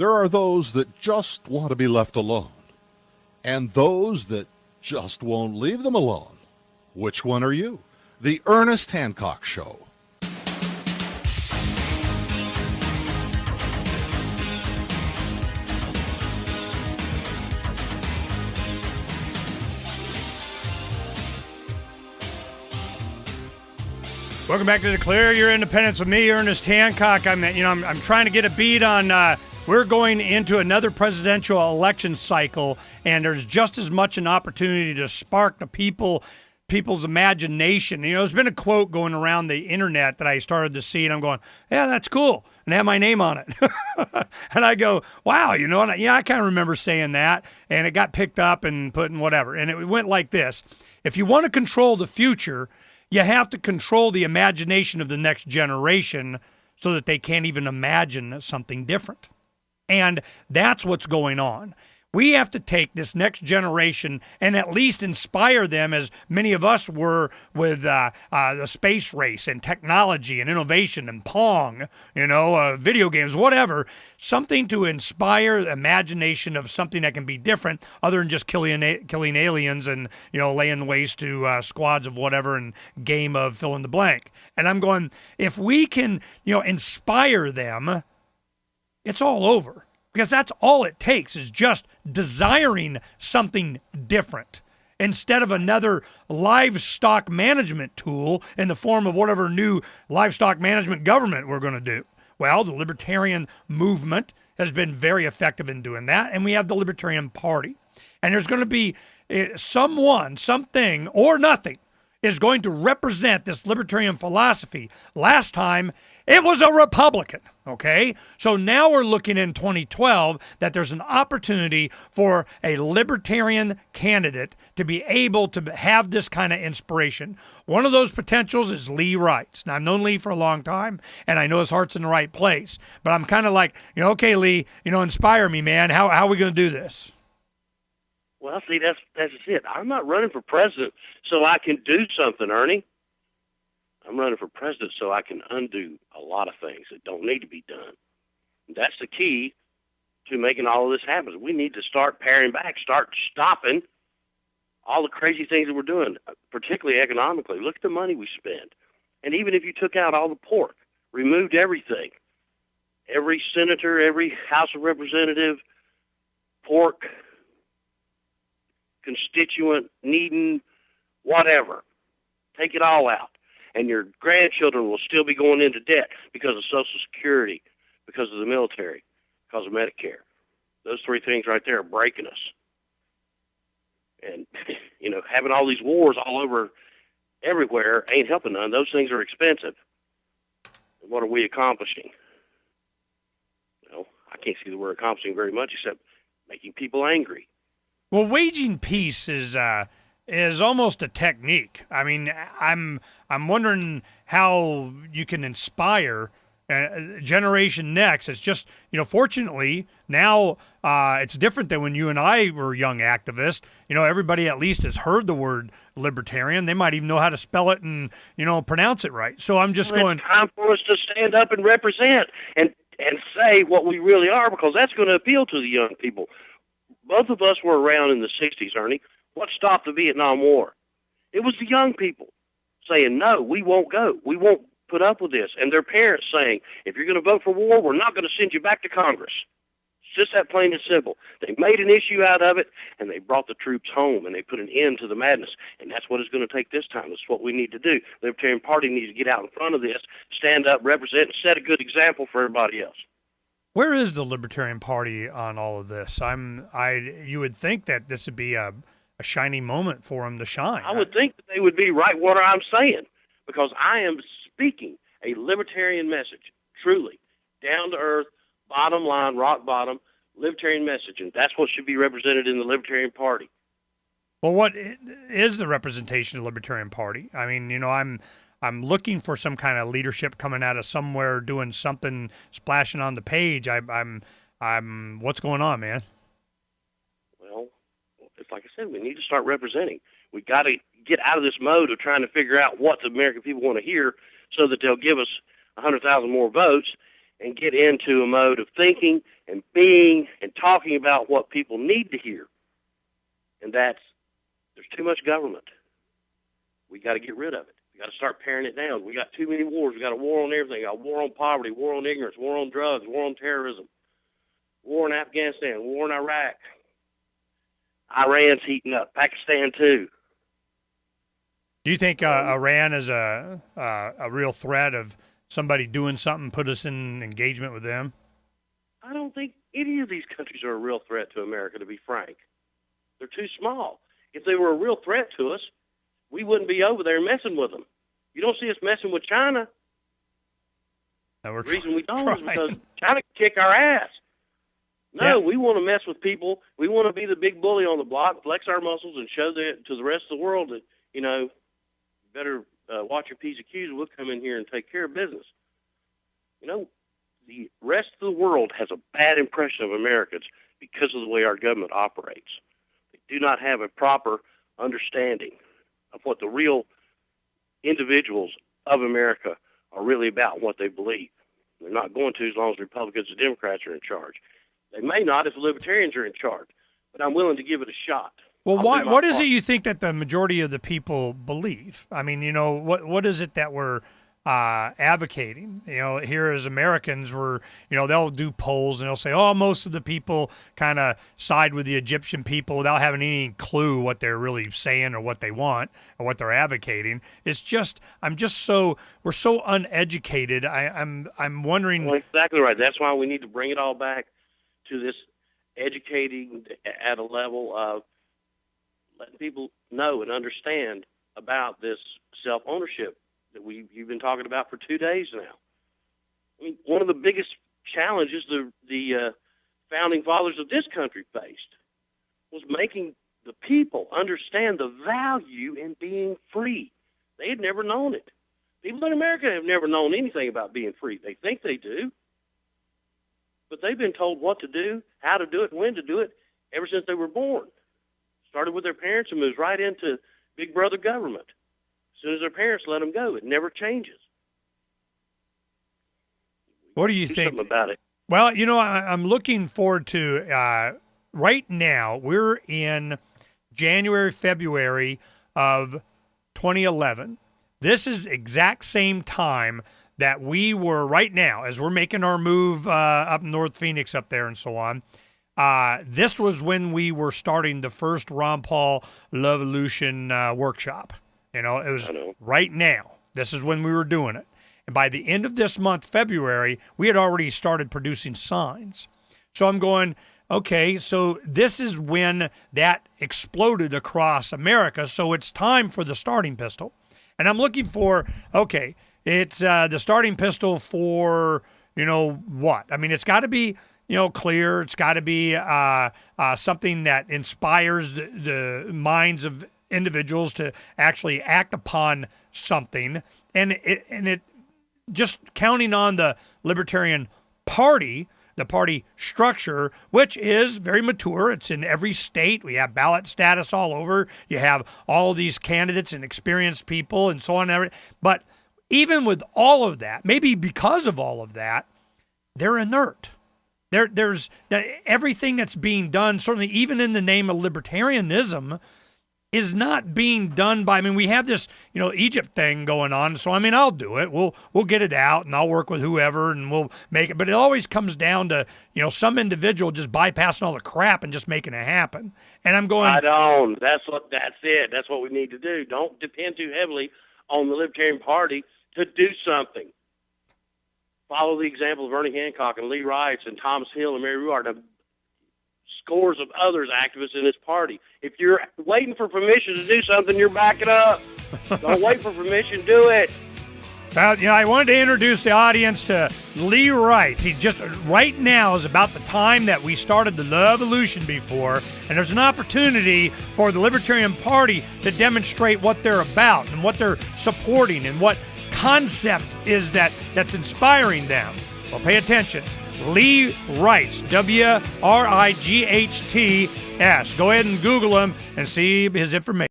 There are those that just want to be left alone, and those that just won't leave them alone. Which one are you? The Ernest Hancock Show. Welcome back to Declare Your Independence with me, Ernest Hancock. I'm trying to get a beat on. We're going into another presidential election cycle, and there's just as much an opportunity to spark the people's imagination. You know, there's been a quote going around the internet that I started to see, and I'm going, yeah, that's cool, and have my name on it. And I go, wow, you know, and I kind of remember saying that, and it got picked up and put in whatever, and it went like this: if you want to control the future, you have to control the imagination of the next generation so that they can't even imagine something different. And that's what's going on. We have to take this next generation and at least inspire them, as many of us were with the space race and technology and innovation and Pong, video games, whatever. Something to inspire the imagination of something that can be different other than just killing aliens and, laying waste to squads of whatever and game of fill in the blank. And I'm going, if we can, inspire them, it's all over. Because that's all it takes, is just desiring something different instead of another livestock management tool in the form of whatever new livestock management government we're going to do. Well, the Libertarian movement has been very effective in doing that, and we have the Libertarian Party. And there's going to be someone, something, or nothing is going to represent this libertarian philosophy. Last time, it was a Republican, okay? So now we're looking in 2012 that there's an opportunity for a libertarian candidate to be able to have this kind of inspiration. One of those potentials is Lee Wrights. Now, I've known Lee for a long time, and I know his heart's in the right place. But I'm kind of like, okay, Lee, inspire me, man. How are we going to do this? Well, see, that's it. I'm not running for president so I can do something, Ernie. I'm running for president so I can undo a lot of things that don't need to be done. And that's the key to making all of this happen. We need to start paring back, start stopping all the crazy things that we're doing, particularly economically. Look at the money we spend. And even if you took out all the pork, removed everything, every senator, every House of Representative, pork, constituent, needing, whatever. Take it all out. And your grandchildren will still be going into debt because of Social Security, because of the military, because of Medicare. Those three things right there are breaking us. And, having all these wars all over everywhere ain't helping none. Those things are expensive. And what are we accomplishing? I can't see that we're accomplishing very much except making people angry. Well, waging peace is almost a technique. I mean, I'm wondering how you can inspire generation next. It's just, fortunately now it's different than when you and I were young activists. Everybody at least has heard the word libertarian. They might even know how to spell it and, pronounce it right. So I'm just going. It's time for us to stand up and represent and say what we really are, because that's going to appeal to the young people. Both of us were around in the 60s, Ernie. What stopped the Vietnam War? It was the young people saying, no, we won't go. We won't put up with this. And their parents saying, if you're going to vote for war, we're not going to send you back to Congress. It's just that plain and simple. They made an issue out of it, and they brought the troops home, and they put an end to the madness. And that's what it's going to take this time. That's what we need to do. The Libertarian Party needs to get out in front of this, stand up, represent, and set a good example for everybody else. Where is the Libertarian Party on all of this? You would think that this would be a shining moment for them to shine. I would think that they would be right what I'm saying, because I am speaking a libertarian message, truly, down to earth, bottom line, rock bottom, libertarian message, and that's what should be represented in the Libertarian Party. Well, what is the representation of the Libertarian Party? I mean, I'm looking for some kind of leadership coming out of somewhere, doing something, splashing on the page. I'm what's going on, man? Well, it's like I said, we need to start representing. We got to get out of this mode of trying to figure out what the American people want to hear, so that they'll give us 100,000 more votes, and get into a mode of thinking and being and talking about what people need to hear. And there's too much government. We got to get rid of it. We got to start paring it down. We got too many wars. We got a war on everything. We got a war on poverty, war on ignorance, war on drugs, war on terrorism, war in Afghanistan, war in Iraq. Iran's heating up. Pakistan too. Do you think Iran is a real threat of somebody doing something, put us in engagement with them? I don't think any of these countries are a real threat to America, to be frank. They're too small. If they were a real threat to us, we wouldn't be over there messing with them. You don't see us messing with China. No, the reason we don't is because China can kick our ass. No, we want to mess with people. We want to be the big bully on the block, flex our muscles, and show to the rest of the world that, better watch your P's and Q's. We'll come in here and take care of business. The rest of the world has a bad impression of Americans because of the way our government operates. They do not have a proper understanding of what the real individuals of America are really about and what they believe. They're not going to as long as Republicans and Democrats are in charge. They may not if the Libertarians are in charge, but I'm willing to give it a shot. Well, what is it you think that the majority of the people believe? I mean, what is it that we're advocating? Here as Americans, they'll do polls and they'll say, oh, most of the people kind of side with the Egyptian people without having any clue what they're really saying or what they want or what they're advocating. It's just, we're so uneducated. I'm wondering. Well, exactly right. That's why we need to bring it all back to this educating at a level of letting people know and understand about this self-ownership that you've been talking about for 2 days now. I mean, one of the biggest challenges the founding fathers of this country faced was making the people understand the value in being free. They had never known it. People in America have never known anything about being free. They think they do, but they've been told what to do, how to do it, and when to do it ever since they were born. Started with their parents and moves right into big brother government. As soon as their parents let them go, it never changes. What do you think? Something about it. Well, I'm looking forward to, right now, we're in January, February of 2011. This is exact same time that we were right now, as we're making our move up North Phoenix up there and so on. This was when we were starting the first Ron Paul Levolution workshop. It was right now. This is when we were doing it. And by the end of this month, February, we had already started producing signs. So I'm going, okay, so this is when that exploded across America. So it's time for the starting pistol. And I'm looking for, okay, it's the starting pistol for, what? I mean, it's got to be, clear. It's got to be something that inspires the minds of individuals to actually act upon something, and it just counting on the Libertarian Party, the party structure, which is very mature. It's in every state. We have ballot status all over. You have all these candidates and experienced people and so on. But even with all of that, maybe because of all of that, they're inert. There's everything that's being done, certainly even in the name of libertarianism, is not being done by, we have this, Egypt thing going on. So, I'll do it. We'll get it out and I'll work with whoever and we'll make it. But it always comes down to, some individual just bypassing all the crap and just making it happen. And I'm going, That's it. That's what we need to do. Don't depend too heavily on the Libertarian Party to do something. Follow the example of Ernest Hancock and Lee Wrights and Thomas Hill and Mary Ruard and scores of others activists in this party. If you're waiting for permission to do something, you're backing up. Don't wait for permission. Do it. Well, I wanted to introduce the audience to Lee Wrights. He just right now is about the time that we started the Levolution before, and there's an opportunity for the Libertarian Party to demonstrate what they're about and what they're supporting and what concept is that's inspiring them. Well, pay attention. Lee Wrights, W-R-I-G-H-T-S. Go ahead and Google him and see his information.